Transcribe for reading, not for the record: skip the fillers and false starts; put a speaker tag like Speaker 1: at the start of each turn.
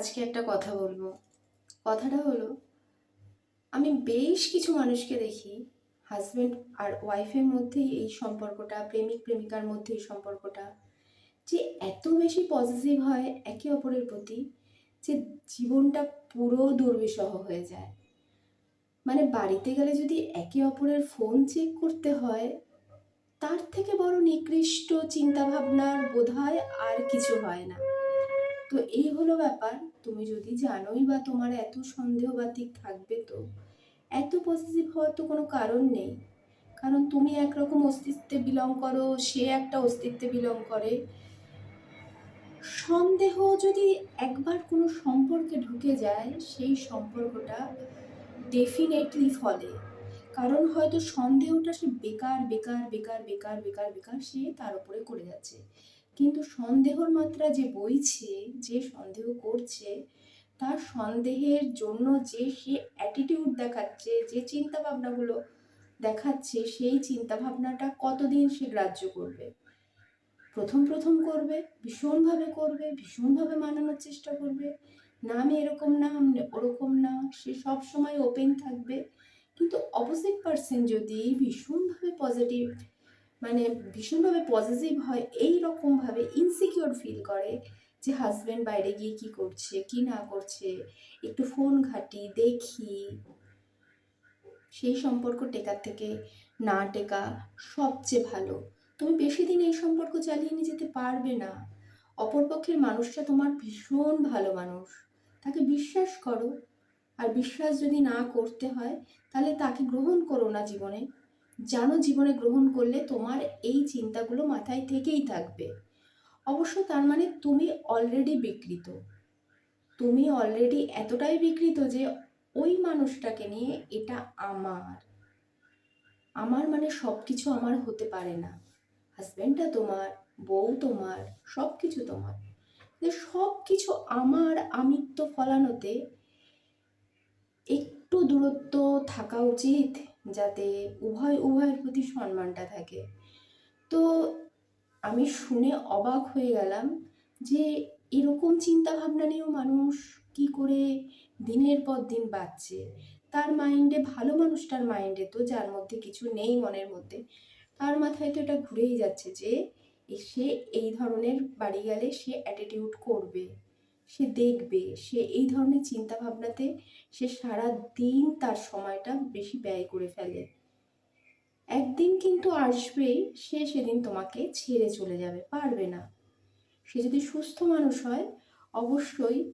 Speaker 1: আজকে একটা কথা বলবো। কথাটা হলো, আমি বেশ কিছু মানুষকে দেখি হাজব্যান্ড আর ওয়াইফের মধ্যেই এই সম্পর্কটা, প্রেমিক প্রেমিকার মধ্যে এই সম্পর্কটা যে এত বেশি পজিটিভ হয় একে অপরের প্রতি, যে জীবনটা পুরো দুর্বিষহ হয়ে যায়। মানে বাড়িতে গেলে যদি একে অপরের ফোন চেক করতে হয়, তার থেকে বড় নিকৃষ্ট চিন্তাভাবনার বোধহয় আর কিছু হয় না। তো এই হলো ব্যাপার। তুমি যদি জানোই বা তোমার এত সন্দেহবাতিক থাকবে, তো এত পজিটিভ হওয়ার তো কোনো কারণ নেই। কারণ তুমি একরকম অস্তিত্বে বিলং করো, সে একটা অস্তিত্বে বিলং করে। সন্দেহ যদি একবার কোনো সম্পর্কে ঢুকে যায়, সেই সম্পর্কটা ডেফিনেটলি ফলে। কারণ হয়তো সন্দেহটা সে বেকার বেকার বেকার বেকার বেকার বেকার সে তার উপরে করে যাচ্ছে, কিন্তু সন্দেহর মাত্রা যে বইছে, যে সন্দেহ করছে, তার সন্দেহের জন্য যে সে অ্যাটিটিউড দেখাচ্ছে, যে চিন্তা ভাবনাগুলো দেখাচ্ছে, সেই চিন্তা ভাবনাটা কতদিন সে গ্রাহ্য করবে। প্রথম প্রথম করবে, ভীষণভাবে করবে, ভীষণভাবে মানানোর চেষ্টা করবে, না আমি এরকম না, আমি ওরকম না, সে সব সময় ওপেন থাকবে। কিন্তু অপোজিট পার্সন যদি ভীষণভাবে পজিটিভ, মানে ভীষণভাবে পজিটিভ হয়, এই রকমভাবে ইনসিকিওর ফিল করে যে হাজব্যান্ড বাইরে গিয়ে কি করছে কি না করছে, একটু ফোন ঘাঁটি দেখি, সেই সম্পর্ক টেকার থেকে না টেকা সবচেয়ে ভালো। তুমি বেশি দিন এই সম্পর্ক চালিয়ে নিয়ে যেতে পারবে না। অপরপক্ষের মানুষটা তোমার ভীষণ ভালো মানুষ, তাকে বিশ্বাস করো। আর বিশ্বাস যদি না করতে হয়, তাহলে তাকে গ্রহণ করো না জীবনে। জানো জীবনে গ্রহণ করলে তোমার এই চিন্তাগুলো মাথায় থেকেই থাকবে। অবশ্য তার মানে তুমি অলরেডি বিকৃত। তুমি অলরেডি এতটাই বিকৃত যে ওই মানুষটাকে নিয়ে এটা আমার, আমার মানে সব কিছু আমার হতে পারে না। হাজব্যান্ডটা তোমার, বউ তোমার, সব কিছু তোমার, যে সব কিছু আমার আমিত্ব ফলানোতে একটু দূরত্ব থাকা উচিত, যাতে উভয়ের প্রতি সম্মানটা থাকে। তো আমি শুনে অবাক হয়ে গেলাম যে এরকম চিন্তা ভাবনা নিয়েও মানুষ কি করে দিনের পর দিন বাঁচছে। তার মাইন্ডে, ভালো মানুষটার মাইন্ডে তো, যার মধ্যে কিছু নেই মনের মধ্যে, তার মাথায় তো এটা ঘুরেই যাচ্ছে যে সে এই ধরনের বাড়ি গেলে সে অ্যাটিটিউড করবে, সে দেখবে, সে এই ধরনের চিন্তা ভাবনাতে সে সারা দিন তার সময়টা বেশি ব্যয় করে ফেলে। একদিন কিন্তু আসবেই, সে সেদিন তোমাকে ছেড়ে চলে যাবে, পারবে না। সে যদি সুস্থ মানুষ হয়, অবশ্যই